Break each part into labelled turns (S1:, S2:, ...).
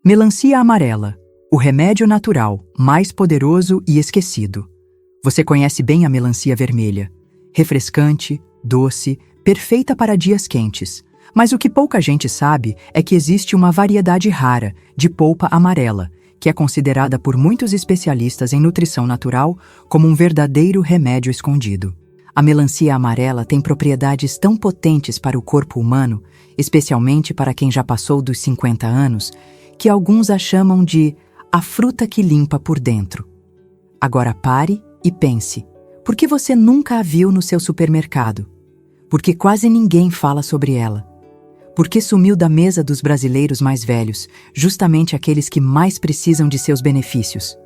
S1: Melancia amarela, o remédio natural mais poderoso e esquecido. Você conhece bem a melancia vermelha. Refrescante, doce, perfeita para dias quentes. Mas o que pouca gente sabe é que existe uma variedade rara de polpa amarela, que é considerada por muitos especialistas em nutrição natural como um verdadeiro remédio escondido. A melancia amarela tem propriedades tão potentes para o corpo humano, especialmente para quem já passou dos 50 anos, que alguns a chamam de a fruta que limpa por dentro. Agora pare e pense, por que você nunca a viu no seu supermercado? Porque quase ninguém fala sobre ela. Porque sumiu da mesa dos brasileiros mais velhos, justamente aqueles que mais precisam de seus benefícios.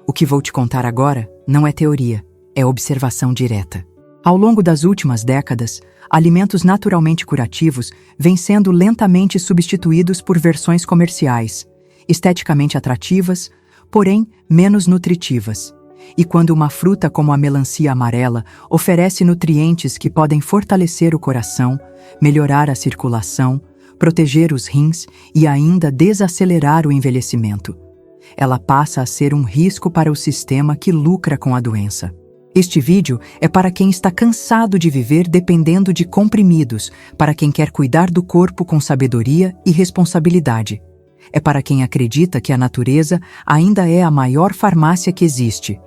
S1: O que vou te contar agora não é teoria, é observação direta. Ao longo das últimas décadas, alimentos naturalmente curativos vêm sendo lentamente substituídos por versões comerciais, esteticamente atrativas, porém menos nutritivas. E quando uma fruta como a melancia amarela oferece nutrientes que podem fortalecer o coração, melhorar a circulação, proteger os rins e ainda desacelerar o envelhecimento, ela passa a ser um risco para o sistema que lucra com a doença. Este vídeo é para quem está cansado de viver dependendo de comprimidos, para quem quer cuidar do corpo com sabedoria e responsabilidade. É para quem acredita que a natureza ainda é a maior farmácia que existe.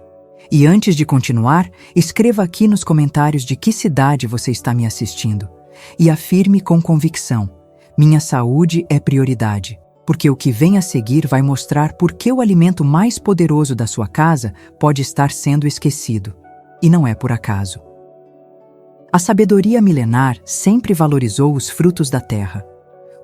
S1: E antes de continuar, escreva aqui nos comentários de que cidade você está me assistindo. E afirme com convicção: minha saúde é prioridade, porque o que vem a seguir vai mostrar por que o alimento mais poderoso da sua casa pode estar sendo esquecido. E não é por acaso. A sabedoria milenar sempre valorizou os frutos da terra.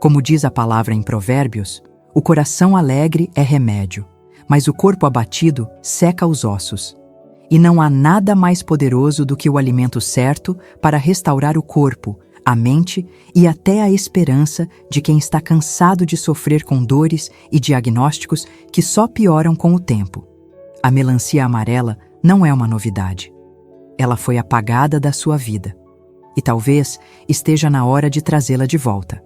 S1: Como diz a palavra em Provérbios, o coração alegre é remédio, mas o corpo abatido seca os ossos. E não há nada mais poderoso do que o alimento certo para restaurar o corpo, a mente e até a esperança de quem está cansado de sofrer com dores e diagnósticos que só pioram com o tempo. A melancia amarela não é uma novidade. Ela foi apagada da sua vida. E talvez esteja na hora de trazê-la de volta.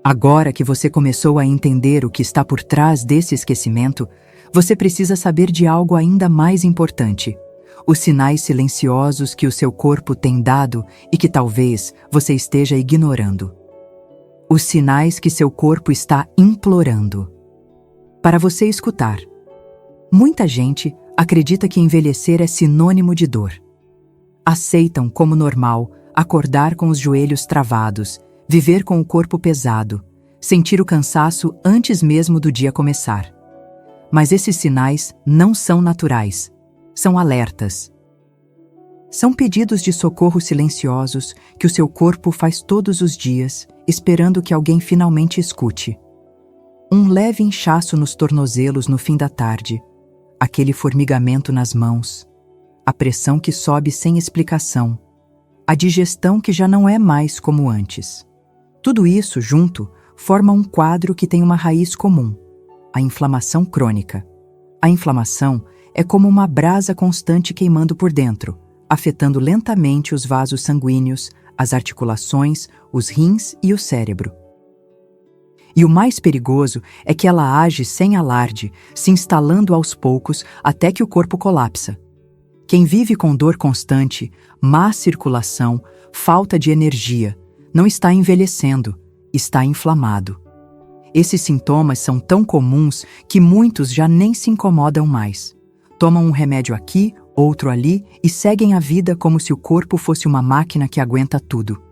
S1: Agora que você começou a entender o que está por trás desse esquecimento, você precisa saber de algo ainda mais importante: os sinais silenciosos que o seu corpo tem dado e que talvez você esteja ignorando. Os sinais que seu corpo está implorando para você escutar. Muita gente acredita que envelhecer é sinônimo de dor. Aceitam como normal acordar com os joelhos travados, viver com o corpo pesado, sentir o cansaço antes mesmo do dia começar. Mas esses sinais não são naturais, são alertas. São pedidos de socorro silenciosos que o seu corpo faz todos os dias, esperando que alguém finalmente escute. Um leve inchaço nos tornozelos no fim da tarde, aquele formigamento nas mãos, a pressão que sobe sem explicação, a digestão que já não é mais como antes. Tudo isso, junto, forma um quadro que tem uma raiz comum: a inflamação crônica. A inflamação é como uma brasa constante queimando por dentro, afetando lentamente os vasos sanguíneos, as articulações, os rins e o cérebro. E o mais perigoso é que ela age sem alarde, se instalando aos poucos até que o corpo colapsa. Quem vive com dor constante, má circulação, falta de energia, não está envelhecendo, está inflamado. Esses sintomas são tão comuns que muitos já nem se incomodam mais. Tomam um remédio aqui, outro ali e seguem a vida como se o corpo fosse uma máquina que aguenta tudo.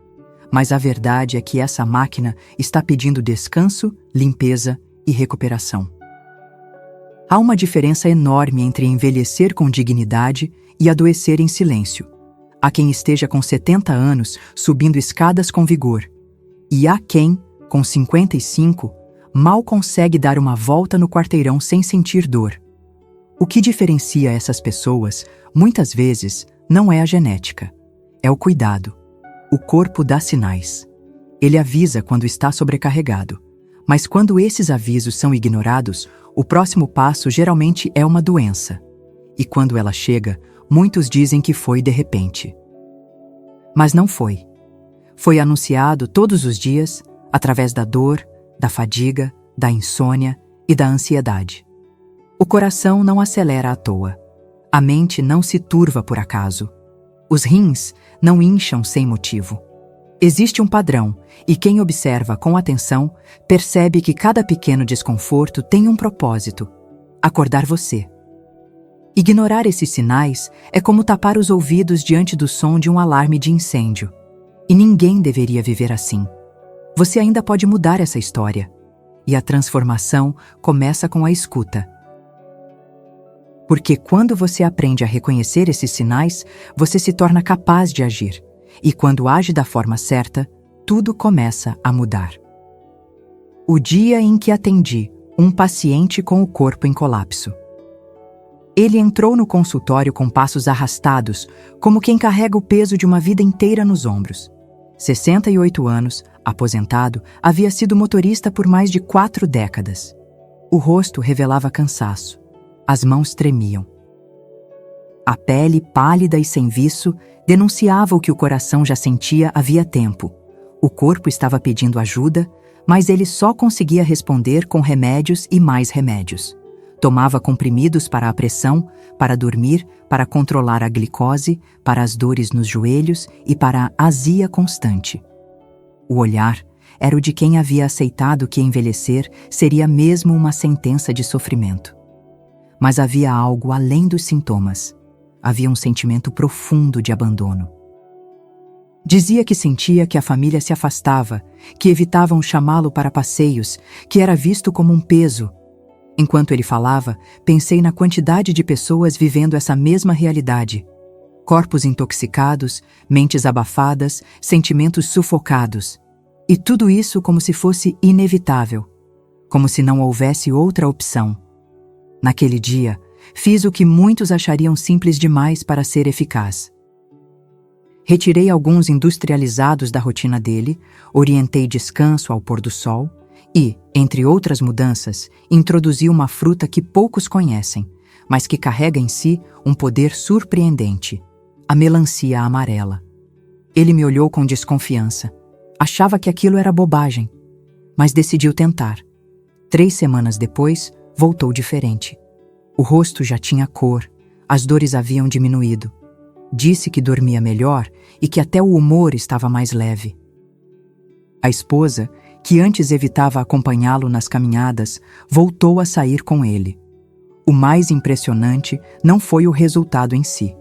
S1: Mas a verdade é que essa máquina está pedindo descanso, limpeza e recuperação. Há uma diferença enorme entre envelhecer com dignidade e adoecer em silêncio. Há quem esteja com 70 anos subindo escadas com vigor. E há quem, com 55, mal consegue dar uma volta no quarteirão sem sentir dor. O que diferencia essas pessoas, muitas vezes, não é a genética, é o cuidado. O corpo dá sinais. Ele avisa quando está sobrecarregado. Mas quando esses avisos são ignorados, o próximo passo geralmente é uma doença. E quando ela chega, muitos dizem que foi de repente. Mas não foi. Foi anunciado todos os dias, através da dor, da fadiga, da insônia e da ansiedade. O coração não acelera à toa. A mente não se turva por acaso. Os rins não incham sem motivo. Existe um padrão, e quem observa com atenção percebe que cada pequeno desconforto tem um propósito: acordar você. Ignorar esses sinais é como tapar os ouvidos diante do som de um alarme de incêndio. E ninguém deveria viver assim. Você ainda pode mudar essa história. E a transformação começa com a escuta. Porque quando você aprende a reconhecer esses sinais, você se torna capaz de agir. E quando age da forma certa, tudo começa a mudar. O dia em que atendi um paciente com o corpo em colapso. Ele entrou no consultório com passos arrastados, como quem carrega o peso de uma vida inteira nos ombros. 68 anos, aposentado, havia sido motorista por mais de 4 décadas. O rosto revelava cansaço. As mãos tremiam. A pele, pálida e sem viço, denunciava o que o coração já sentia havia tempo. O corpo estava pedindo ajuda, mas ele só conseguia responder com remédios e mais remédios. Tomava comprimidos para a pressão, para dormir, para controlar a glicose, para as dores nos joelhos e para a azia constante. O olhar era o de quem havia aceitado que envelhecer seria mesmo uma sentença de sofrimento. Mas havia algo além dos sintomas. Havia um sentimento profundo de abandono. Dizia que sentia que a família se afastava, que evitavam chamá-lo para passeios, que era visto como um peso. Enquanto ele falava, pensei na quantidade de pessoas vivendo essa mesma realidade. Corpos intoxicados, mentes abafadas, sentimentos sufocados. E tudo isso como se fosse inevitável, como se não houvesse outra opção. Naquele dia, fiz o que muitos achariam simples demais para ser eficaz. Retirei alguns industrializados da rotina dele, orientei descanso ao pôr do sol e, entre outras mudanças, introduzi uma fruta que poucos conhecem, mas que carrega em si um poder surpreendente: a melancia amarela. Ele me olhou com desconfiança. Achava que aquilo era bobagem, mas decidiu tentar. 3 semanas depois, voltou diferente. O rosto já tinha cor, as dores haviam diminuído. Disse que dormia melhor e que até o humor estava mais leve. A esposa, que antes evitava acompanhá-lo nas caminhadas, voltou a sair com ele. O mais impressionante não foi o resultado em si.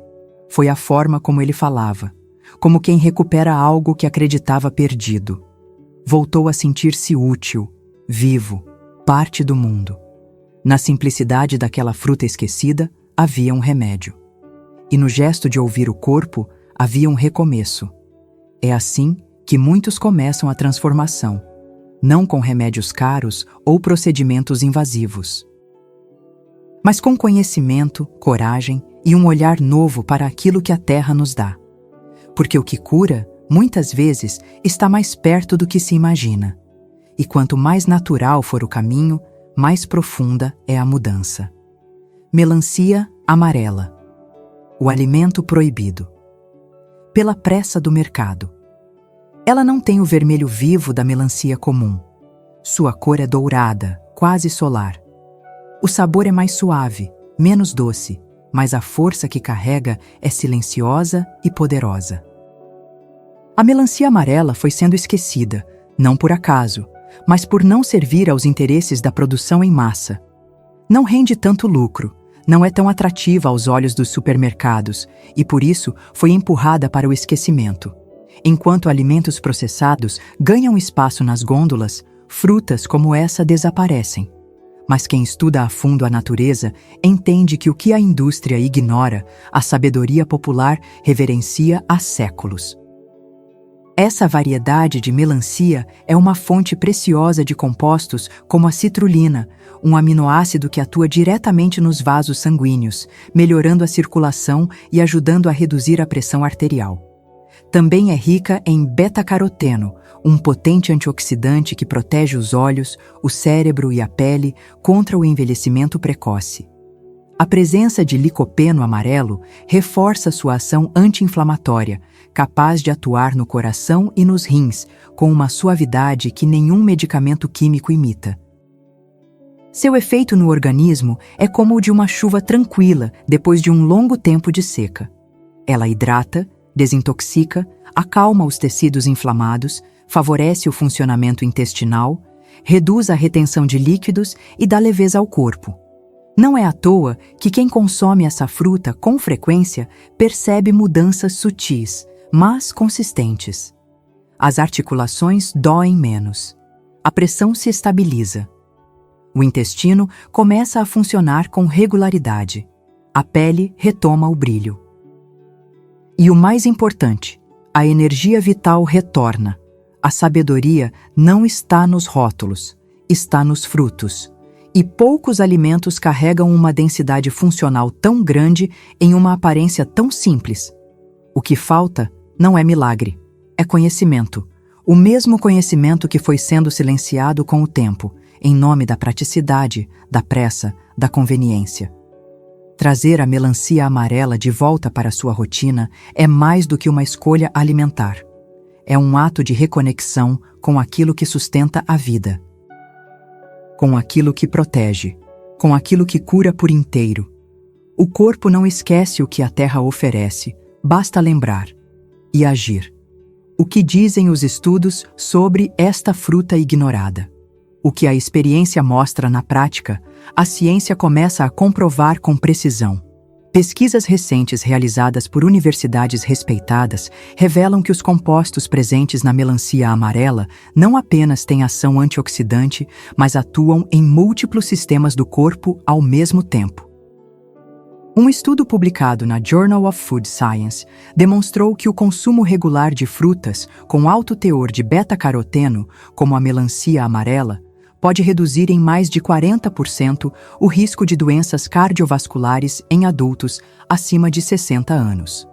S1: Foi a forma como ele falava, como quem recupera algo que acreditava perdido. Voltou a sentir-se útil, vivo, parte do mundo. Na simplicidade daquela fruta esquecida, havia um remédio. E no gesto de ouvir o corpo, havia um recomeço. É assim que muitos começam a transformação, não com remédios caros ou procedimentos invasivos, mas com conhecimento, coragem e um olhar novo para aquilo que a terra nos dá. Porque o que cura, muitas vezes, está mais perto do que se imagina. E quanto mais natural for o caminho, mais profunda é a mudança. Melancia amarela. O alimento proibido. Pela pressa do mercado. Ela não tem o vermelho vivo da melancia comum. Sua cor é dourada, quase solar. O sabor é mais suave, menos doce, mas a força que carrega é silenciosa e poderosa. A melancia amarela foi sendo esquecida, não por acaso, mas por não servir aos interesses da produção em massa. Não rende tanto lucro, não é tão atrativa aos olhos dos supermercados e, por isso, foi empurrada para o esquecimento. Enquanto alimentos processados ganham espaço nas gôndolas, frutas como essa desaparecem. Mas quem estuda a fundo a natureza entende que o que a indústria ignora, a sabedoria popular reverencia há séculos. Essa variedade de melancia é uma fonte preciosa de compostos como a citrulina, um aminoácido que atua diretamente nos vasos sanguíneos, melhorando a circulação e ajudando a reduzir a pressão arterial. Também é rica em beta-caroteno, um potente antioxidante que protege os olhos, o cérebro e a pele contra o envelhecimento precoce. A presença de licopeno amarelo reforça sua ação anti-inflamatória, capaz de atuar no coração e nos rins, com uma suavidade que nenhum medicamento químico imita. Seu efeito no organismo é como o de uma chuva tranquila depois de um longo tempo de seca. Ela hidrata, desintoxica, acalma os tecidos inflamados, favorece o funcionamento intestinal, reduz a retenção de líquidos e dá leveza ao corpo. Não é à toa que quem consome essa fruta com frequência percebe mudanças sutis, mas consistentes. As articulações doem menos. A pressão se estabiliza. O intestino começa a funcionar com regularidade. A pele retoma o brilho. E o mais importante, a energia vital retorna. A sabedoria não está nos rótulos, está nos frutos. E poucos alimentos carregam uma densidade funcional tão grande em uma aparência tão simples. O que falta não é milagre, é conhecimento. O mesmo conhecimento que foi sendo silenciado com o tempo, em nome da praticidade, da pressa, da conveniência. Trazer a melancia amarela de volta para sua rotina é mais do que uma escolha alimentar. É um ato de reconexão com aquilo que sustenta a vida. Com aquilo que protege, com aquilo que cura por inteiro. O corpo não esquece o que a terra oferece, basta lembrar e agir. O que dizem os estudos sobre esta fruta ignorada? O que a experiência mostra na prática, a ciência começa a comprovar com precisão. Pesquisas recentes realizadas por universidades respeitadas revelam que os compostos presentes na melancia amarela não apenas têm ação antioxidante, mas atuam em múltiplos sistemas do corpo ao mesmo tempo. Um estudo publicado na Journal of Food Science demonstrou que o consumo regular de frutas com alto teor de beta-caroteno, como a melancia amarela, pode reduzir em mais de 40% o risco de doenças cardiovasculares em adultos acima de 60 anos.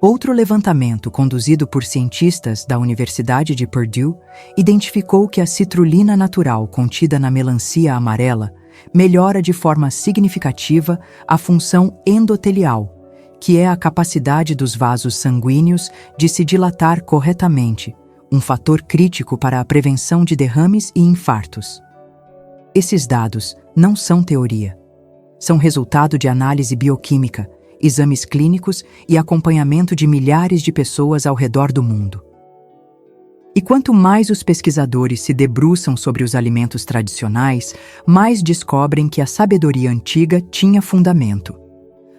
S1: Outro levantamento conduzido por cientistas da Universidade de Purdue identificou que a citrulina natural contida na melancia amarela melhora de forma significativa a função endotelial, que é a capacidade dos vasos sanguíneos de se dilatar corretamente, um fator crítico para a prevenção de derrames e infartos. Esses dados não são teoria. São resultado de análise bioquímica, exames clínicos e acompanhamento de milhares de pessoas ao redor do mundo. E quanto mais os pesquisadores se debruçam sobre os alimentos tradicionais, mais descobrem que a sabedoria antiga tinha fundamento.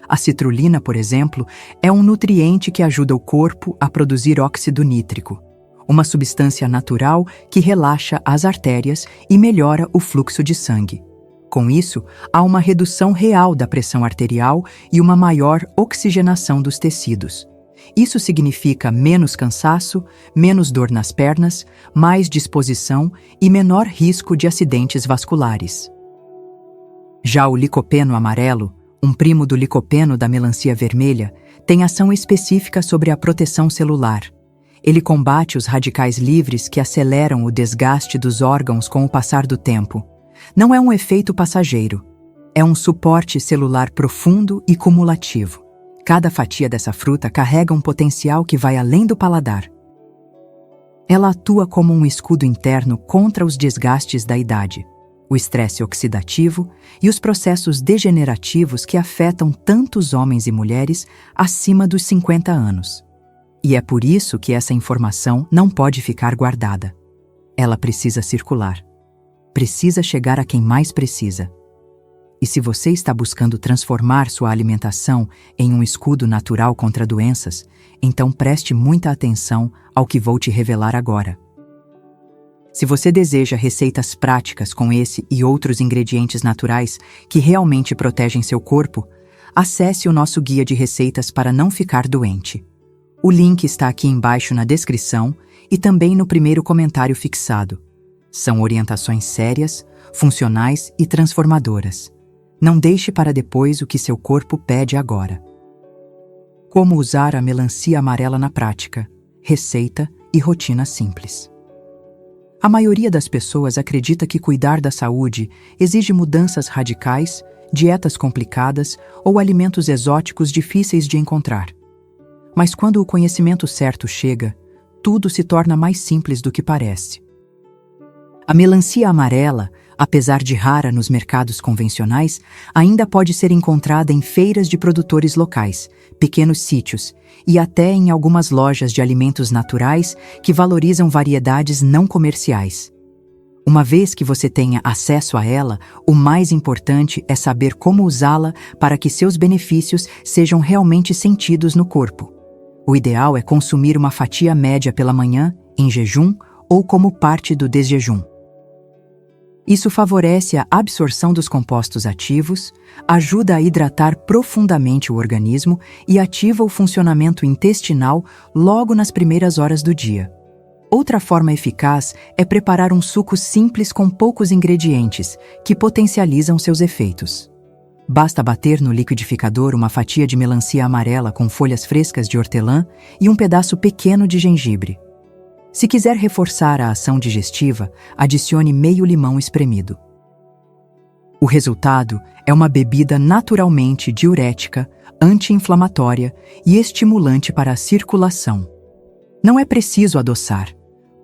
S1: A citrulina, por exemplo, é um nutriente que ajuda o corpo a produzir óxido nítrico, uma substância natural que relaxa as artérias e melhora o fluxo de sangue. Com isso, há uma redução real da pressão arterial e uma maior oxigenação dos tecidos. Isso significa menos cansaço, menos dor nas pernas, mais disposição e menor risco de acidentes vasculares. Já o licopeno amarelo, um primo do licopeno da melancia vermelha, tem ação específica sobre a proteção celular. Ele combate os radicais livres que aceleram o desgaste dos órgãos com o passar do tempo. Não é um efeito passageiro. É um suporte celular profundo e cumulativo. Cada fatia dessa fruta carrega um potencial que vai além do paladar. Ela atua como um escudo interno contra os desgastes da idade, o estresse oxidativo e os processos degenerativos que afetam tantos homens e mulheres acima dos 50 anos. E é por isso que essa informação não pode ficar guardada. Ela precisa circular. Precisa chegar a quem mais precisa. E se você está buscando transformar sua alimentação em um escudo natural contra doenças, então preste muita atenção ao que vou te revelar agora. Se você deseja receitas práticas com esse e outros ingredientes naturais que realmente protegem seu corpo, acesse o nosso guia de receitas para não ficar doente. O link está aqui embaixo na descrição e também no primeiro comentário fixado. São orientações sérias, funcionais e transformadoras. Não deixe para depois o que seu corpo pede agora. Como usar a melancia amarela na prática, receita e rotina simples. A maioria das pessoas acredita que cuidar da saúde exige mudanças radicais, dietas complicadas ou alimentos exóticos difíceis de encontrar. Mas quando o conhecimento certo chega, tudo se torna mais simples do que parece. A melancia amarela Apesar de rara nos mercados convencionais, ainda pode ser encontrada em feiras de produtores locais, pequenos sítios e até em algumas lojas de alimentos naturais que valorizam variedades não comerciais. Uma vez que você tenha acesso a ela, o mais importante é saber como usá-la para que seus benefícios sejam realmente sentidos no corpo. O ideal é consumir uma fatia média pela manhã, em jejum ou como parte do desjejum. Isso favorece a absorção dos compostos ativos, ajuda a hidratar profundamente o organismo e ativa o funcionamento intestinal logo nas primeiras horas do dia. Outra forma eficaz é preparar um suco simples com poucos ingredientes, que potencializam seus efeitos. Basta bater no liquidificador uma fatia de melancia amarela com folhas frescas de hortelã e um pedaço pequeno de gengibre. Se quiser reforçar a ação digestiva, adicione meio limão espremido. O resultado é uma bebida naturalmente diurética, anti-inflamatória e estimulante para a circulação. Não é preciso adoçar,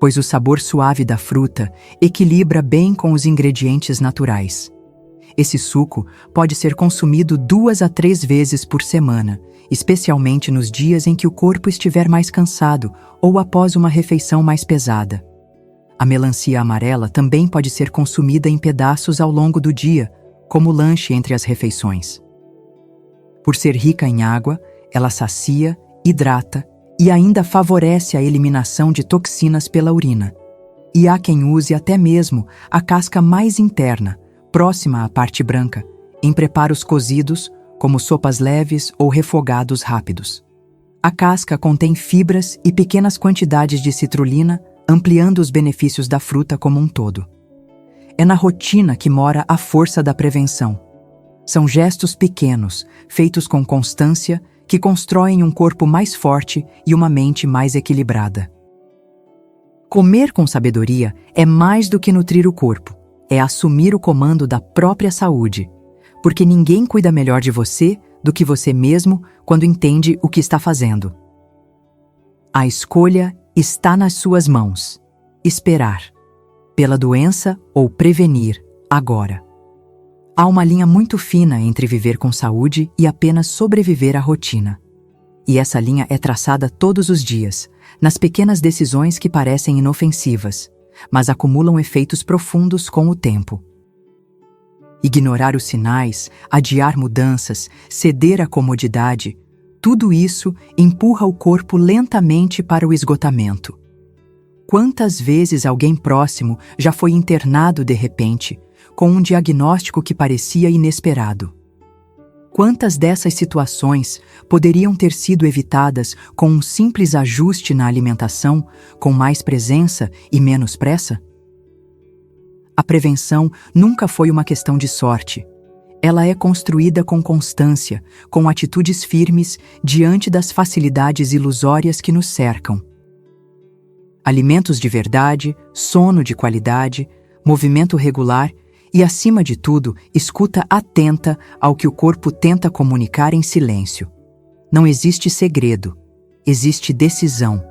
S1: pois o sabor suave da fruta equilibra bem com os ingredientes naturais. Esse suco pode ser consumido 2 a 3 vezes por semana, especialmente nos dias em que o corpo estiver mais cansado ou após uma refeição mais pesada. A melancia amarela também pode ser consumida em pedaços ao longo do dia, como lanche entre as refeições. Por ser rica em água, ela sacia, hidrata e ainda favorece a eliminação de toxinas pela urina. E há quem use até mesmo a casca mais interna, próxima à parte branca, em preparos cozidos, como sopas leves ou refogados rápidos. A casca contém fibras e pequenas quantidades de citrulina, ampliando os benefícios da fruta como um todo. É na rotina que mora a força da prevenção. São gestos pequenos, feitos com constância, que constroem um corpo mais forte e uma mente mais equilibrada. Comer com sabedoria é mais do que nutrir o corpo, é assumir o comando da própria saúde, porque ninguém cuida melhor de você do que você mesmo quando entende o que está fazendo. A escolha está nas suas mãos. Esperar pela doença ou prevenir agora. Há uma linha muito fina entre viver com saúde e apenas sobreviver à rotina. E essa linha é traçada todos os dias, nas pequenas decisões que parecem inofensivas, mas acumulam efeitos profundos com o tempo. Ignorar os sinais, adiar mudanças, ceder à comodidade, tudo isso empurra o corpo lentamente para o esgotamento. Quantas vezes alguém próximo já foi internado de repente, com um diagnóstico que parecia inesperado? Quantas dessas situações poderiam ter sido evitadas com um simples ajuste na alimentação, com mais presença e menos pressa? A prevenção nunca foi uma questão de sorte. Ela é construída com constância, com atitudes firmes diante das facilidades ilusórias que nos cercam. Alimentos de verdade, sono de qualidade, movimento regular e, acima de tudo, escuta atenta ao que o corpo tenta comunicar em silêncio. Não existe segredo, existe decisão.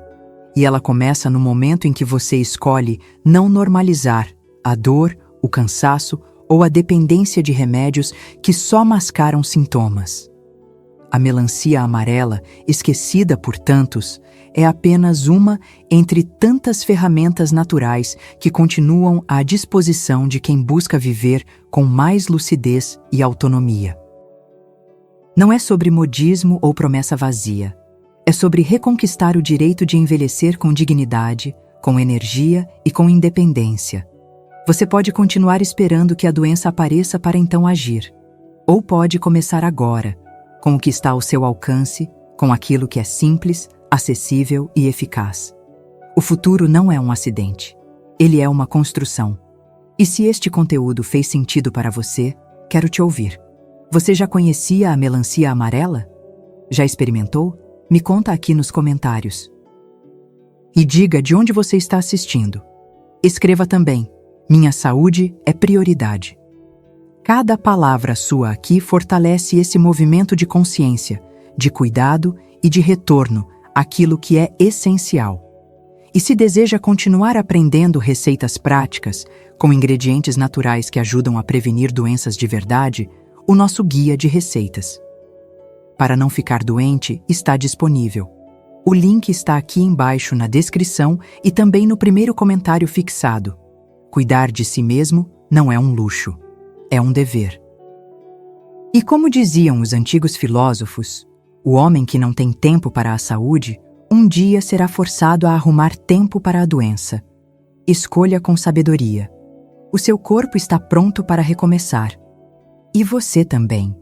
S1: E ela começa no momento em que você escolhe não normalizar a dor, o cansaço ou a dependência de remédios que só mascaram sintomas. A melancia amarela, esquecida por tantos, é apenas uma entre tantas ferramentas naturais que continuam à disposição de quem busca viver com mais lucidez e autonomia. Não é sobre modismo ou promessa vazia. É sobre reconquistar o direito de envelhecer com dignidade, com energia e com independência. Você pode continuar esperando que a doença apareça para então agir. Ou pode começar agora, com o que está ao seu alcance, com aquilo que é simples, acessível e eficaz. O futuro não é um acidente. Ele é uma construção. E se este conteúdo fez sentido para você, quero te ouvir. Você já conhecia a melancia amarela? Já experimentou? Me conta aqui nos comentários. E diga de onde você está assistindo. Escreva também: minha saúde é prioridade. Cada palavra sua aqui fortalece esse movimento de consciência, de cuidado e de retorno àquilo que é essencial. E se deseja continuar aprendendo receitas práticas, com ingredientes naturais que ajudam a prevenir doenças de verdade, o nosso guia de receitas. Para não ficar doente, está disponível. O link está aqui embaixo na descrição e também no primeiro comentário fixado. Cuidar de si mesmo não é um luxo, é um dever. E como diziam os antigos filósofos, o homem que não tem tempo para a saúde, um dia será forçado a arrumar tempo para a doença. Escolha com sabedoria. O seu corpo está pronto para recomeçar. E você também.